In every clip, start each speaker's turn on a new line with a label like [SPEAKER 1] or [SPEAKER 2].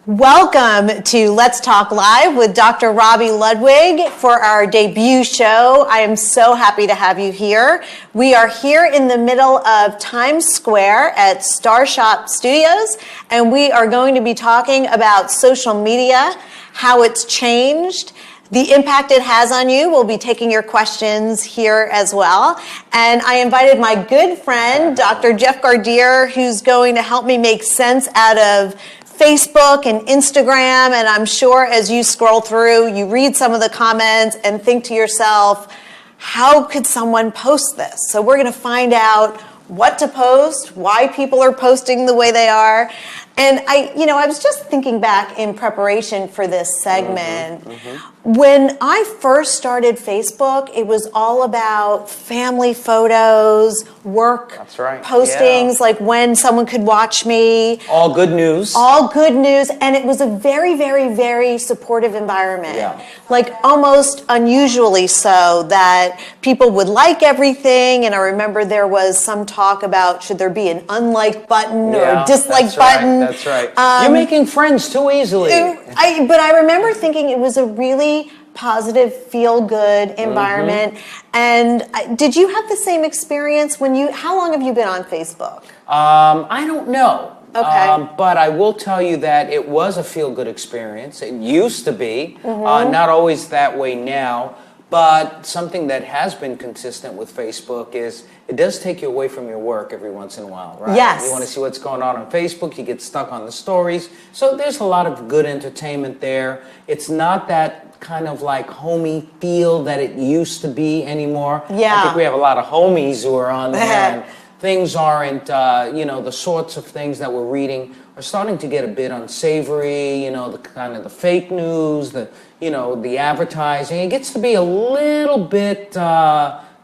[SPEAKER 1] Welcome to Let's Talk Live with Dr. Robi Ludwig for our debut show. I am so happy to have you here. We are here in the middle of Times Square at Starshop Studios, and we are going to be talking about social media, how it's changed, the impact it has on you. We'll be taking your questions here as well. And I invited my good friend, Dr. Jeff Gardere, who's going to help me make sense out of Facebook and Instagram, and I'm sure as you scroll through, you read some of the comments and think to yourself, how could someone post this? So we're going to find out what to post, why people are posting the way they are. And I was just thinking back in preparation for this segment. When I first started Facebook, it was all about family photos, work postings, like when someone could watch me.
[SPEAKER 2] All good news.
[SPEAKER 1] All good news. And it was a very, very, very supportive environment.
[SPEAKER 2] Yeah.
[SPEAKER 1] Like almost unusually so, that people would like everything. And I remember there was some talk about should there be an unlike button or a dislike button.
[SPEAKER 2] That's right. You're making friends too easily.
[SPEAKER 1] But I remember thinking it was a really positive, feel-good environment. And did you have the same experience how long have you been on Facebook?
[SPEAKER 2] I don't know.
[SPEAKER 1] Okay.
[SPEAKER 2] But I will tell you that it was a feel-good experience. It used to be, not always that way now. But something that has been consistent with Facebook is it does take you away from your work every once in a while, right?
[SPEAKER 1] Yes.
[SPEAKER 2] You want to see what's going on Facebook, you get stuck on the stories. So there's a lot of good entertainment there. It's not that kind of like homey feel that it used to be anymore.
[SPEAKER 1] Yeah.
[SPEAKER 2] I think we have a lot of homies who are on there, and things aren't, the sorts of things that we're reading are starting to get a bit unsavory, the kind of the fake news, the advertising. It gets to be a little bit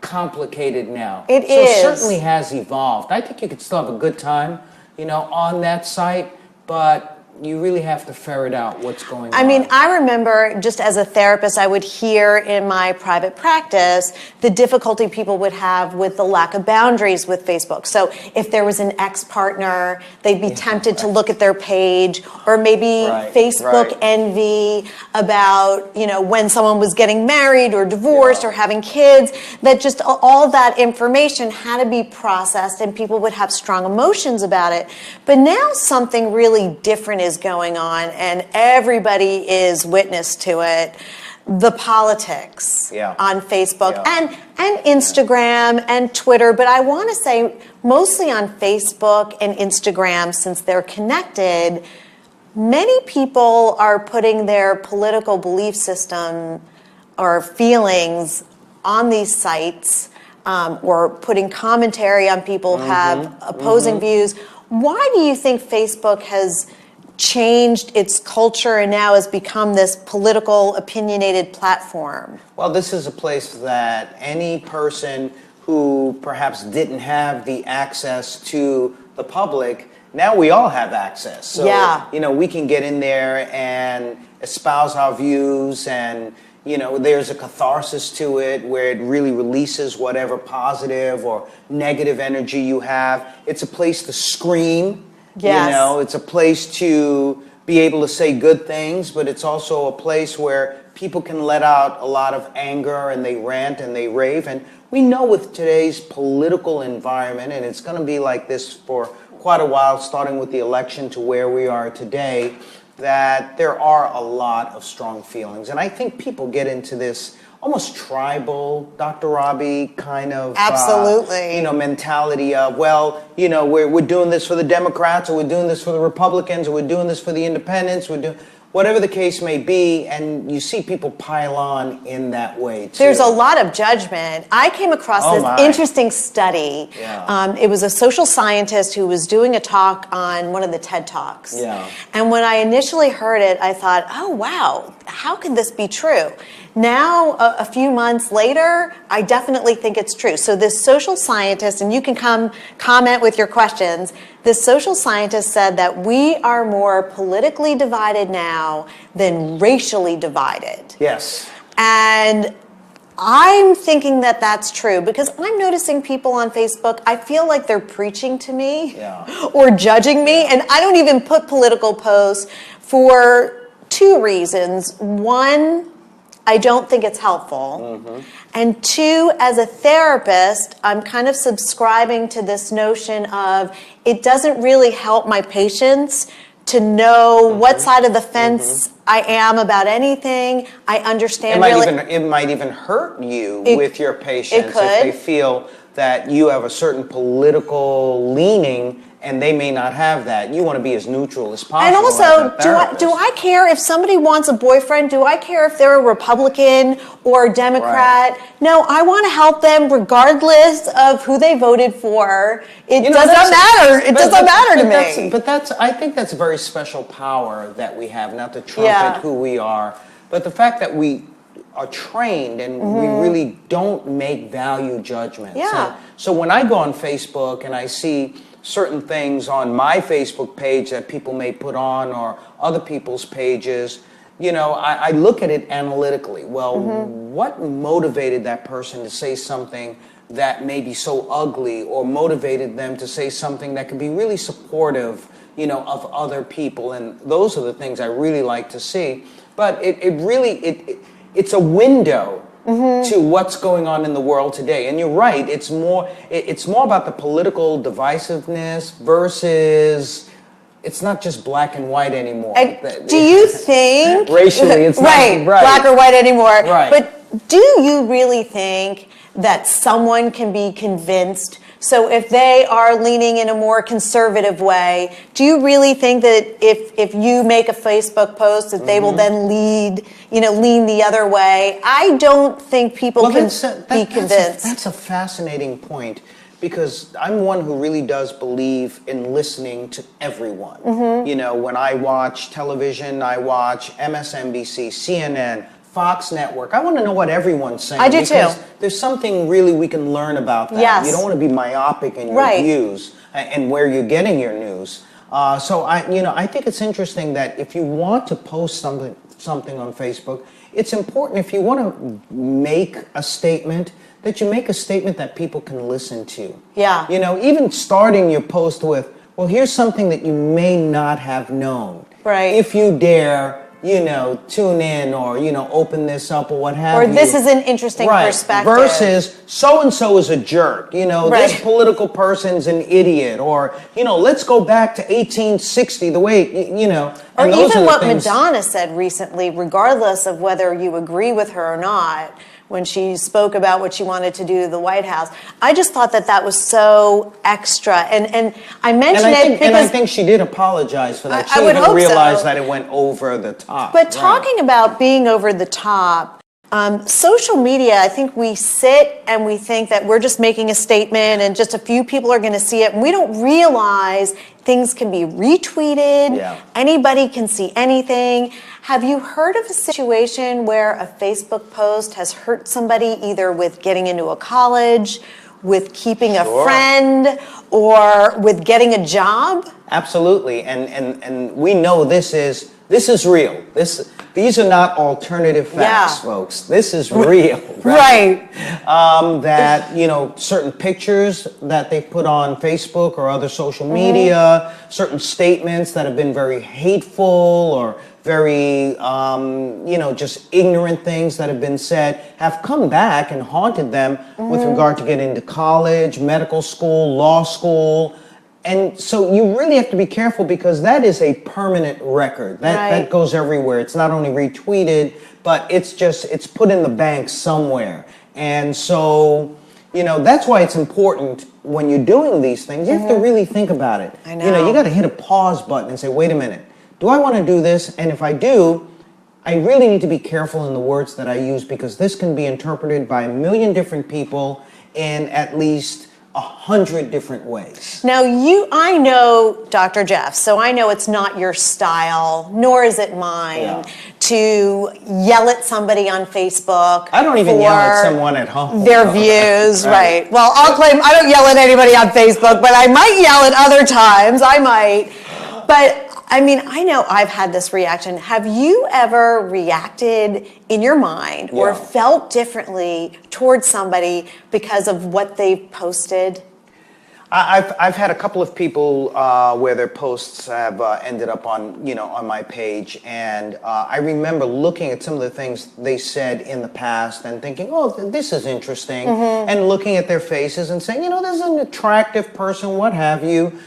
[SPEAKER 2] complicated now.
[SPEAKER 1] It is.
[SPEAKER 2] So it certainly has evolved. I think you could still have a good time, on that site, but you really have to ferret out what's going on.
[SPEAKER 1] I mean, I remember just as a therapist, I would hear in my private practice the difficulty people would have with the lack of boundaries with Facebook. So if there was an ex-partner, they'd be tempted to look at their page, or maybe Facebook envy about, when someone was getting married or divorced or having kids, that just all that information had to be processed and people would have strong emotions about it. But now something really different is going on, and everybody is witness to it. The politics on Facebook and Instagram and Twitter, but I want to say mostly on Facebook and Instagram, since they're connected, many people are putting their political belief system or feelings on these sites, or putting commentary on people who have opposing views. Why do you think Facebook has changed its culture and now has become this political, opinionated platform?
[SPEAKER 2] Well, this is a place that any person who perhaps didn't have the access to the public, now we all have access. So, we can get in there and espouse our views, and, there's a catharsis to it where it really releases whatever positive or negative energy you have. It's a place to scream.
[SPEAKER 1] Yes.
[SPEAKER 2] It's a place to be able to say good things, but it's also a place where people can let out a lot of anger, and they rant and they rave. And we know with today's political environment, and it's going to be like this for quite a while, starting with the election to where we are today, that there are a lot of strong feelings. And I think people get into this almost tribal, Dr. Robi, kind of mentality of, we're doing this for the Democrats, or we're doing this for the Republicans, or we're doing this for the independents, whatever the case may be, and you see people pile on in that way too.
[SPEAKER 1] There's a lot of judgment. I came across this interesting study. It was a social scientist who was doing a talk on one of the TED Talks. And when I initially heard it, I thought, oh wow, how could this be true? Now, a few months later, I definitely think it's true. So this social scientist, and you can come comment with your questions, this social scientist said that we are more politically divided now than racially divided.
[SPEAKER 2] Yes.
[SPEAKER 1] And I'm thinking that that's true because I'm noticing people on Facebook, I feel like they're preaching to me or judging me. And I don't even put political posts for two reasons. One, I don't think it's helpful. And two, as a therapist, I'm kind of subscribing to this notion of it doesn't really help my patients to know what side of the fence I am about anything. I understand
[SPEAKER 2] it might even hurt you with your patients if they feel that you have a certain political leaning and they may not have that. You want to be as neutral as possible.
[SPEAKER 1] And also, do I care if somebody wants a boyfriend? Do I care if they're a Republican or a Democrat? Right. No, I want to help them regardless of who they voted for. It doesn't matter. It doesn't matter to me.
[SPEAKER 2] But I think that's a very special power that we have, not to trumpet who we are, but the fact that we are trained and we really don't make value judgments.
[SPEAKER 1] Yeah.
[SPEAKER 2] So when I go on Facebook and I see certain things on my Facebook page that people may put on or other people's pages, I look at it analytically. Well, what motivated that person to say something that may be so ugly, or motivated them to say something that could be really supportive, of other people? And those are the things I really like to see. But it's a window to what's going on in the world today. And you're right, it's more about the political divisiveness versus, it's not just black and white anymore.
[SPEAKER 1] Do you think
[SPEAKER 2] racially it's
[SPEAKER 1] right, black or white anymore?
[SPEAKER 2] Right.
[SPEAKER 1] But do you really think that someone can be convinced? So if they are leaning in a more conservative way, do you really think that if you make a Facebook post that they will then lean the other way? I don't think people can be convinced.
[SPEAKER 2] That's a fascinating point, because I'm one who really does believe in listening to everyone. When I watch television, I watch MSNBC, CNN, Fox Network. I want to know what everyone's saying.
[SPEAKER 1] I do too.
[SPEAKER 2] There's something really we can learn about that.
[SPEAKER 1] Yes.
[SPEAKER 2] You don't want to be myopic in your views and where you're getting your news. So I think it's interesting that if you want to post something on Facebook, it's important, if you want to make a statement, that you make a statement that people can listen to.
[SPEAKER 1] Yeah.
[SPEAKER 2] Even starting your post with, well, here's something that you may not have known.
[SPEAKER 1] Right.
[SPEAKER 2] If you dare, tune in or, open this up or what have you.
[SPEAKER 1] Or this is an interesting perspective.
[SPEAKER 2] Versus so-and-so is a jerk. This political person's an idiot. Or, let's go back to 1860, the way,
[SPEAKER 1] Or even what Madonna said recently, regardless of whether you agree with her or not, when she spoke about what she wanted to do to the White House. I just thought that was so extra. And I mentioned it because...
[SPEAKER 2] And I think she did apologize for that. She even realized that it went over the top.
[SPEAKER 1] But talking about being over the top, social media, I think we sit and we think that we're just making a statement and just a few people are going to see it. And we don't realize things can be retweeted. Yeah. Anybody can see anything. Have you heard of a situation where a Facebook post has hurt somebody, either with getting into a college, with keeping a friend, or with getting a job?
[SPEAKER 2] Absolutely. And we know this is real. These are not alternative facts, folks. This is real.
[SPEAKER 1] Right.
[SPEAKER 2] That, certain pictures that they put on Facebook or other social media, certain statements that have been very hateful or very, just ignorant things that have been said have come back and haunted them with regard to getting into college, medical school, law school. And so you really have to be careful, because that is a permanent record. That goes everywhere. It's not only retweeted, but it's put in the bank somewhere. And so, that's why it's important when you're doing these things, you have to really think about it.
[SPEAKER 1] I know.
[SPEAKER 2] You got to hit a pause button and say, wait a minute, do I want to do this? And if I do, I really need to be careful in the words that I use, because this can be interpreted by a million different people in at least 100 different ways.
[SPEAKER 1] Now, I know Dr. Jeff, so I know it's not your style, nor is it mine, to yell at somebody on Facebook.
[SPEAKER 2] I don't even yell at someone at home.
[SPEAKER 1] Their views, right. Well, I'll claim I don't yell at anybody on Facebook, but I might yell at other times. I might. But I mean, I know I've had this reaction. Have you ever reacted in your mind or felt differently towards somebody because of what they've posted?
[SPEAKER 2] I've had a couple of people where their posts have ended up on on my page, and I remember looking at some of the things they said in the past and thinking, oh, this is interesting, and looking at their faces and saying, this is an attractive person, what have you,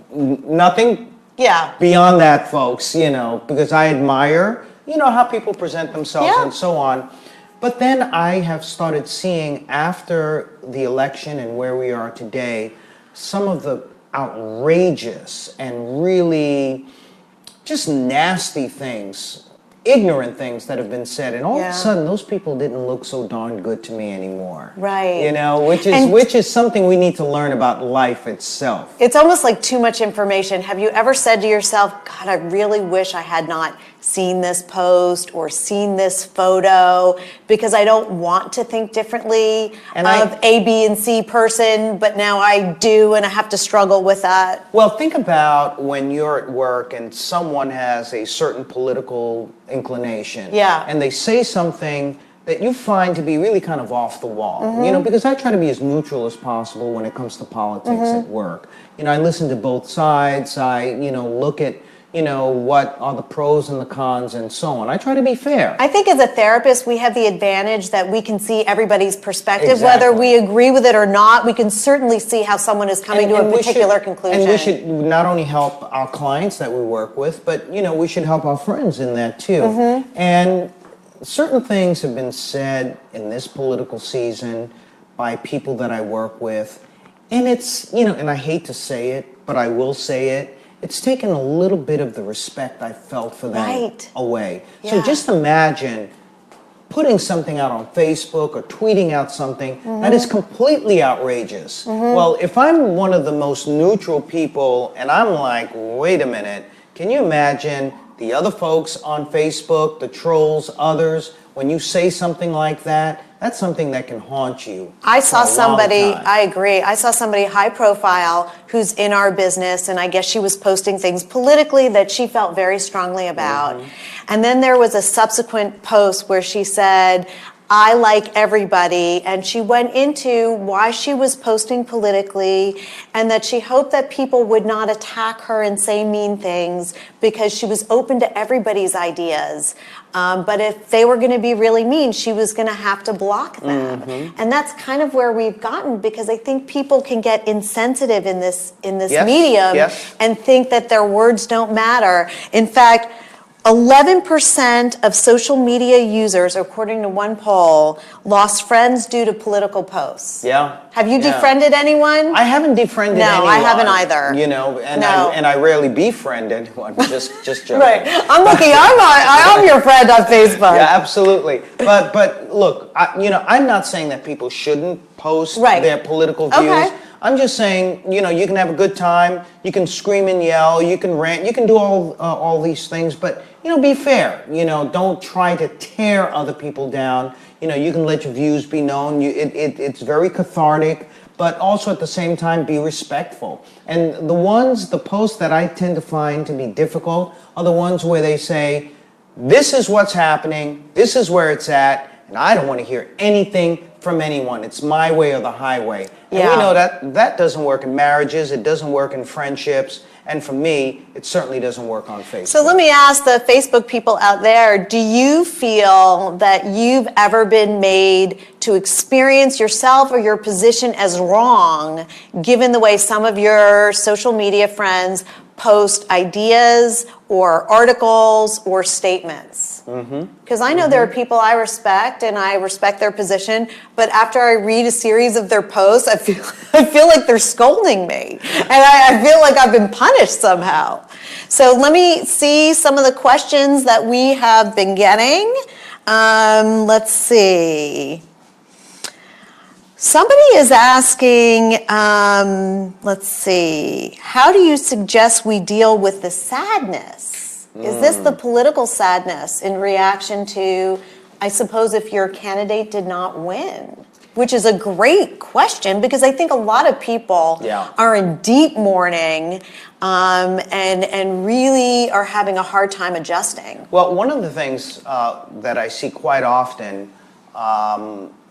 [SPEAKER 2] nothing beyond that, folks, because I admire, how people present themselves and so on. But then I have started seeing after the election and where we are today, some of the outrageous and really just nasty things, ignorant things that have been said, and all of a sudden those people didn't look so darn good to me anymore.
[SPEAKER 1] Right.
[SPEAKER 2] Which is something we need to learn about life itself.
[SPEAKER 1] It's almost like too much information. Have you ever said to yourself, God, I really wish I had not seen this post or seen this photo because I don't want to think differently of A, B, and C person, but now I do and I have to struggle with that?
[SPEAKER 2] Well, think about when you're at work and someone has a certain political inclination and they say something that you find to be really kind of off the wall, because I try to be as neutral as possible when it comes to politics at work. I listen to both sides, I look at what are the pros and the cons and so on. I try to be fair.
[SPEAKER 1] I think as a therapist, we have the advantage that we can see everybody's perspective. Whether we agree with it or not, we can certainly see how someone is coming to a particular conclusion.
[SPEAKER 2] And we should not only help our clients that we work with, but, we should help our friends in that too. And certain things have been said in this political season by people that I work with. And it's, and I hate to say it, but I will say it, it's taken a little bit of the respect I felt for them away. So just imagine putting something out on Facebook or tweeting out something that is completely outrageous. Well, if I'm one of the most neutral people and I'm like, wait a minute, can you imagine the other folks on Facebook, the trolls, others, when you say something like that, that's something that can haunt you.
[SPEAKER 1] I saw somebody, I agree, I saw somebody high profile who's in our business, and I guess she was posting things politically that she felt very strongly about. And then there was a subsequent post where she said, I like everybody, and she went into why she was posting politically and that she hoped that people would not attack her and say mean things because she was open to everybody's ideas. But if they were going to be really mean, she was going to have to block them. And that's kind of where we've gotten, because I think people can get insensitive in this medium and think that their words don't matter. In fact, 11% of social media users, according to one poll, lost friends due to political posts. Have you defriended anyone?
[SPEAKER 2] I haven't defriended anyone.
[SPEAKER 1] No, I haven't either.
[SPEAKER 2] And I rarely befriend anyone. Just joking.
[SPEAKER 1] Right. I'm looking. I'm your friend on Facebook.
[SPEAKER 2] Yeah, absolutely. But look, I'm not saying that people shouldn't post their political views. I'm just saying, you can have a good time, you can scream and yell, you can rant, you can do all these things, but, be fair. Don't try to tear other people down. You can let your views be known. It's very cathartic, but also at the same time, be respectful. And the posts that I tend to find to be difficult are the ones where they say, this is what's happening, this is where it's at, and I don't want to hear anything from anyone. It's my way or the highway. And we know that doesn't work in marriages, it doesn't work in friendships, and for me, it certainly doesn't work on Facebook.
[SPEAKER 1] So let me ask the Facebook people out there, do you feel that you've ever been made to experience yourself or your position as wrong, given the way some of your social media friends post ideas or articles or statements? Because I know there are people I respect and I respect their position, but after I read a series of their posts, I feel like they're scolding me, and I feel like I've been punished somehow. So let me see some of the questions that we have been getting. Let's see. Somebody is asking, let's see, how do you suggest we deal with the sadness? Is this the political sadness in reaction to, I suppose, if your candidate did not win? Which is a great question, because I think a lot of people are in deep mourning and really are having a hard time adjusting.
[SPEAKER 2] Well, one of the things that I see quite often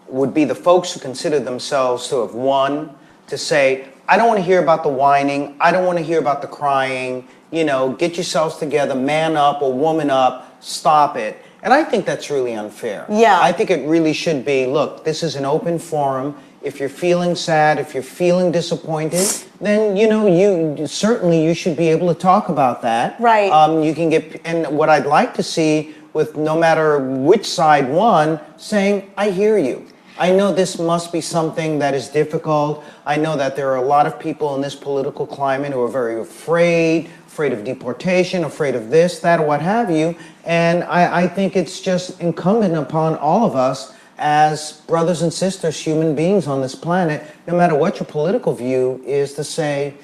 [SPEAKER 2] would be the folks who consider themselves to have won to say, I don't want to hear about the whining. I don't want to hear about the crying. You know, get yourselves together, man up or woman up, stop it. And I think that's really unfair.
[SPEAKER 1] Yeah.
[SPEAKER 2] I think it really should be, look, this is an open forum. If you're feeling sad, if you're feeling disappointed, then, you know, you should be able to talk about that.
[SPEAKER 1] Right.
[SPEAKER 2] You can get, and what I'd like to see with no matter which side won, saying, I hear you. I know this must be something that is difficult. I know that there are a lot of people in this political climate who are very afraid of deportation, afraid of this, that, or what have you. And I think it's just incumbent upon all of us as brothers and sisters, human beings on this planet, no matter what your political view is, to say,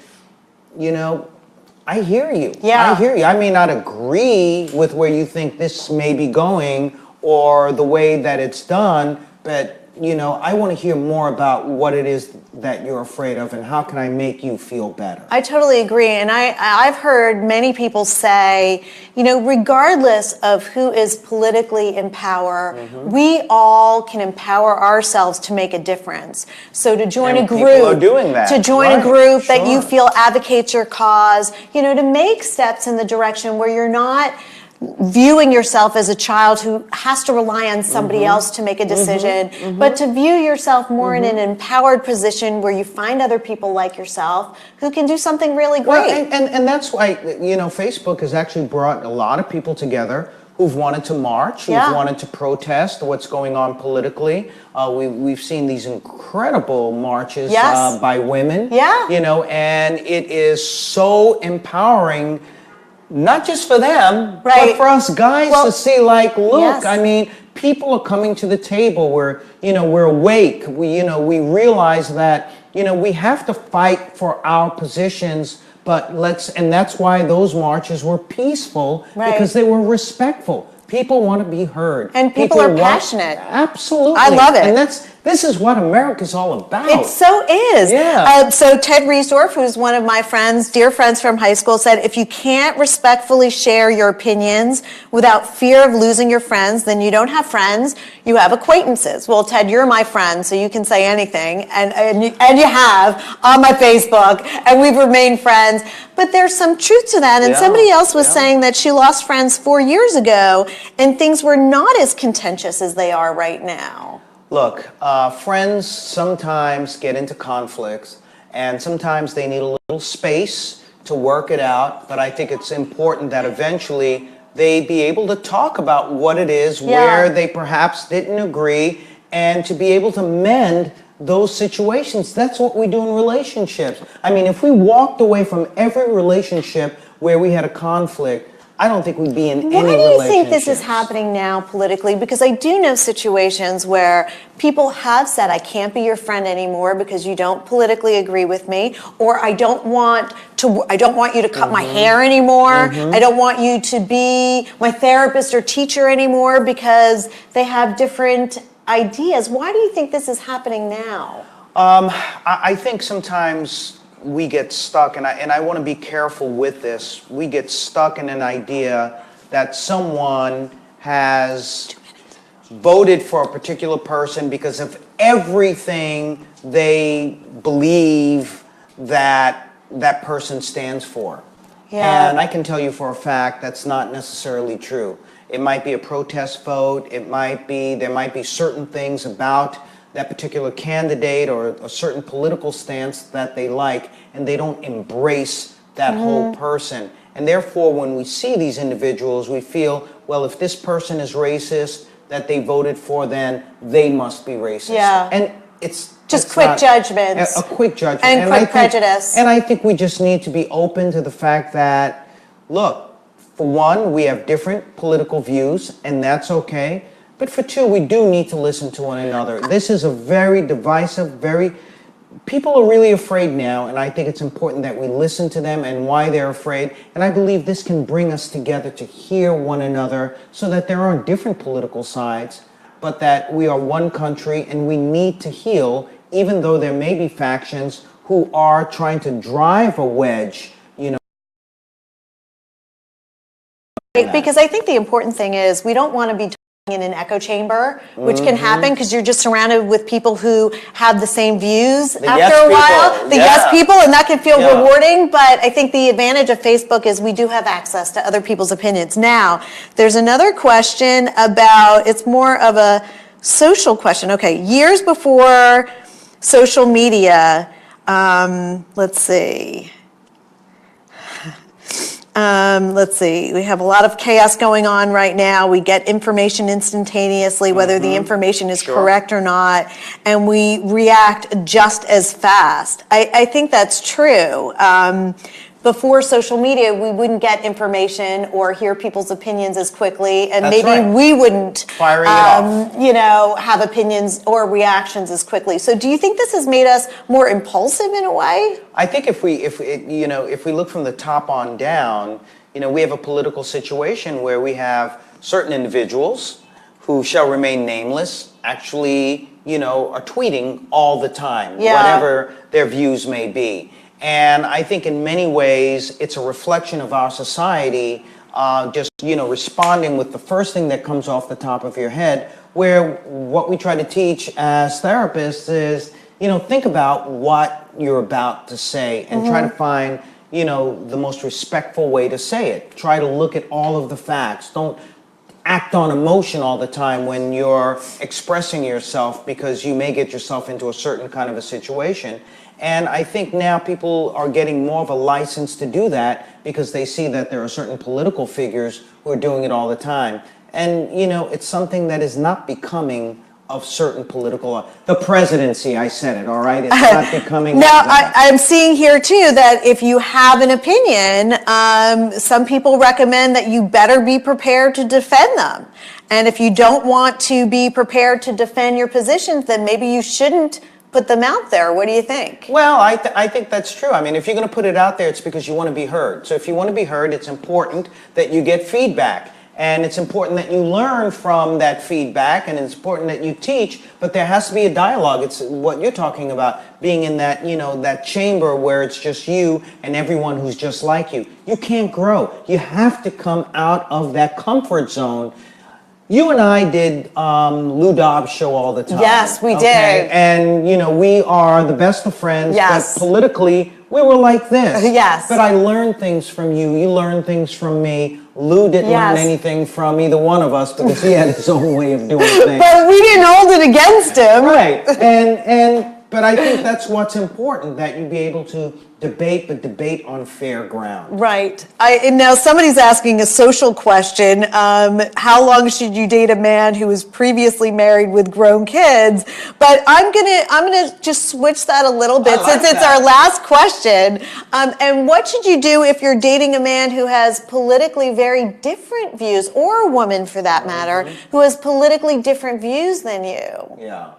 [SPEAKER 2] you know, I hear you.
[SPEAKER 1] Yeah.
[SPEAKER 2] I hear you. I may not agree with where you think this may be going or the way that it's done, but you know, I want to hear more about what it is that you're afraid of and how can I make you feel better.
[SPEAKER 1] I totally agree. And I've heard many people say, you know, regardless of who is politically in power, we all can empower ourselves to make a difference. So to join
[SPEAKER 2] And
[SPEAKER 1] a group,
[SPEAKER 2] people are doing that.
[SPEAKER 1] to join
[SPEAKER 2] Right.
[SPEAKER 1] a group that you
[SPEAKER 2] Sure.
[SPEAKER 1] feel advocates your cause, you know, to make steps in the direction where you're not viewing yourself as a child who has to rely on somebody else to make a decision, but to view yourself more in an empowered position where you find other people like yourself who can do something really great.
[SPEAKER 2] Well, and that's why, you know, Facebook has actually brought a lot of people together who've wanted to march, who've wanted to protest what's going on politically. We've seen these incredible marches by women, you know, and it is so empowering. Not just for them, but for us guys to see, like, look, I mean, people are coming to the table where, you know, we're awake. We realize that, you know, we have to fight for our positions, but and that's why those marches were peaceful, because they were respectful. People want to be heard.
[SPEAKER 1] And people are passionate.
[SPEAKER 2] Absolutely.
[SPEAKER 1] I love it.
[SPEAKER 2] And this is what America's all about.
[SPEAKER 1] It so is.
[SPEAKER 2] Yeah.
[SPEAKER 1] So Ted Riesdorf, who's one of my friends, dear friends from high school, said, if you can't respectfully share your opinions without fear of losing your friends, then you don't have friends, you have acquaintances. Well, Ted, you're my friend, so you can say anything, and you have on my Facebook, and we've remained friends. But there's some truth to that. And somebody else was saying that she lost friends 4 years ago, and things were not as contentious as they are right now.
[SPEAKER 2] Look, friends sometimes get into conflicts, and sometimes they need a little space to work it out, but I think it's important that eventually they be able to talk about what it is, where they perhaps didn't agree, and to be able to mend those situations. That's what we do in relationships. I mean, if we walked away from every relationship where we had a conflict, I don't think we'd be in any relationships.
[SPEAKER 1] Why do you think this is happening now politically? Because I do know situations where people have said, I can't be your friend anymore because you don't politically agree with me, or I don't want you to cut my hair anymore. I don't want you to be my therapist or teacher anymore because they have different ideas. Why do you think this is happening now?
[SPEAKER 2] I think sometimes we get stuck, and I want to be careful with this. We get stuck in an idea that someone has voted for a particular person because of everything they believe that that person stands for. And I can tell you for a fact that's not necessarily true. It might be a protest vote. There might be certain things about that particular candidate or a certain political stance that they like, and they don't embrace that whole person. And therefore, when we see these individuals, we feel, well, if this person is racist that they voted for, then they must be racist. And it's
[SPEAKER 1] just quick judgments.
[SPEAKER 2] A quick judgment.
[SPEAKER 1] And quick prejudice.
[SPEAKER 2] And I think we just need to be open to the fact that, look, for one, we have different political views, and that's okay. But for two, we do need to listen to one another. This is a very divisive, people are really afraid now, and I think it's important that we listen to them and why they're afraid. And I believe this can bring us together to hear one another so that there aren't different political sides, but that we are one country and we need to heal, even though there may be factions who are trying to drive a wedge, you know.
[SPEAKER 1] Because I think the important thing is we don't want to be in an echo chamber, which can happen because you're just surrounded with people who have the same views after a while. The yes people, and that can feel rewarding. But I think the advantage of Facebook is we do have access to other people's opinions. Now, there's another question about, it's more of a social question. Okay, years before social media, let's see. We have a lot of chaos going on right now. We get information instantaneously, whether the information is correct or not, and we react just as fast. I think that's true. Before social media, we wouldn't get information or hear people's opinions as quickly, and we wouldn't, have opinions or reactions as quickly. So, do you think this has made us more impulsive in a way?
[SPEAKER 2] I think if we look from the top on down, we have a political situation where we have certain individuals who shall remain nameless actually, are tweeting all the time, whatever their views may be. And I think in many ways, it's a reflection of our society, responding with the first thing that comes off the top of your head, where what we try to teach as therapists is, think about what you're about to say and try to find, the most respectful way to say it. Try to look at all of the facts. Don't act on emotion all the time when you're expressing yourself, because you may get yourself into a certain kind of a situation. And I think now people are getting more of a license to do that because they see that there are certain political figures who are doing it all the time. And, it's something that is not becoming of certain political, the presidency, I said it, all right? It's not becoming.
[SPEAKER 1] Now, I'm seeing here, too, that if you have an opinion, some people recommend that you better be prepared to defend them. And if you don't want to be prepared to defend your positions, then maybe you shouldn't put them out there. What do you think?
[SPEAKER 2] Well, I think that's true. I mean, if you're going to put it out there, it's because you want to be heard. So if you want to be heard, it's important that you get feedback. And it's important that you learn from that feedback, and it's important that you teach, but there has to be a dialogue. It's what you're talking about, being in that, that chamber where it's just you and everyone who's just like you. You can't grow. You have to come out of that comfort zone. You and I did Lou Dobbs' show all the time.
[SPEAKER 1] Yes, we did.
[SPEAKER 2] And, we are the best of friends.
[SPEAKER 1] Yes.
[SPEAKER 2] But politically, we were like this.
[SPEAKER 1] Yes.
[SPEAKER 2] But I learned things from you. You learned things from me. Lou didn't learn anything from either one of us because he had his own way of doing things.
[SPEAKER 1] But we didn't hold it against him.
[SPEAKER 2] Right. But I think that's what's important, that you be able to debate, but debate on fair ground.
[SPEAKER 1] Right. And now somebody's asking a social question. How long should you date a man who was previously married with grown kids? But I'm gonna just switch that a little bit since it's our last question. And what should you do if you're dating a man who has politically very different views, or a woman for that matter, who has politically different views than you?
[SPEAKER 2] Yeah.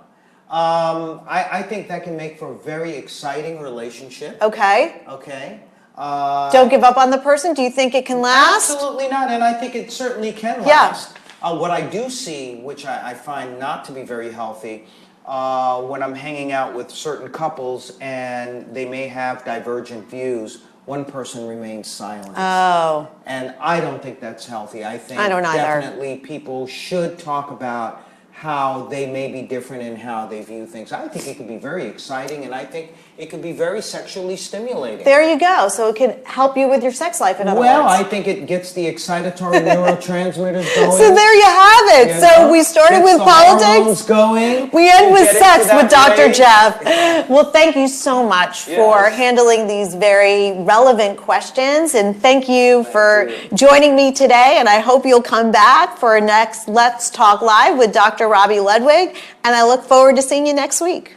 [SPEAKER 2] I think that can make for a very exciting relationship.
[SPEAKER 1] Okay.
[SPEAKER 2] Okay.
[SPEAKER 1] Don't give up on the person. Do you think it can last?
[SPEAKER 2] Absolutely not, and I think it certainly can last. What I do see, which I find not to be very healthy, when I'm hanging out with certain couples and they may have divergent views, one person remains silent.
[SPEAKER 1] Oh.
[SPEAKER 2] And I don't think that's healthy. I think
[SPEAKER 1] I don't either.
[SPEAKER 2] Definitely people should talk about how they may be different in how they view things. I think it could be very exciting, and I think it could be very sexually stimulating.
[SPEAKER 1] There you go. So it can help you with your sex life, in other words.
[SPEAKER 2] Well, I think it gets the excitatory neurotransmitters going.
[SPEAKER 1] So there you have it. So we started with politics.
[SPEAKER 2] Going.
[SPEAKER 1] We end with sex with Dr. Jeff. Well, thank you so much for handling these very relevant questions, and thank you for joining me today, and I hope you'll come back for our next Let's Talk Live with Dr. Robi Ludwig, and I look forward to seeing you next week.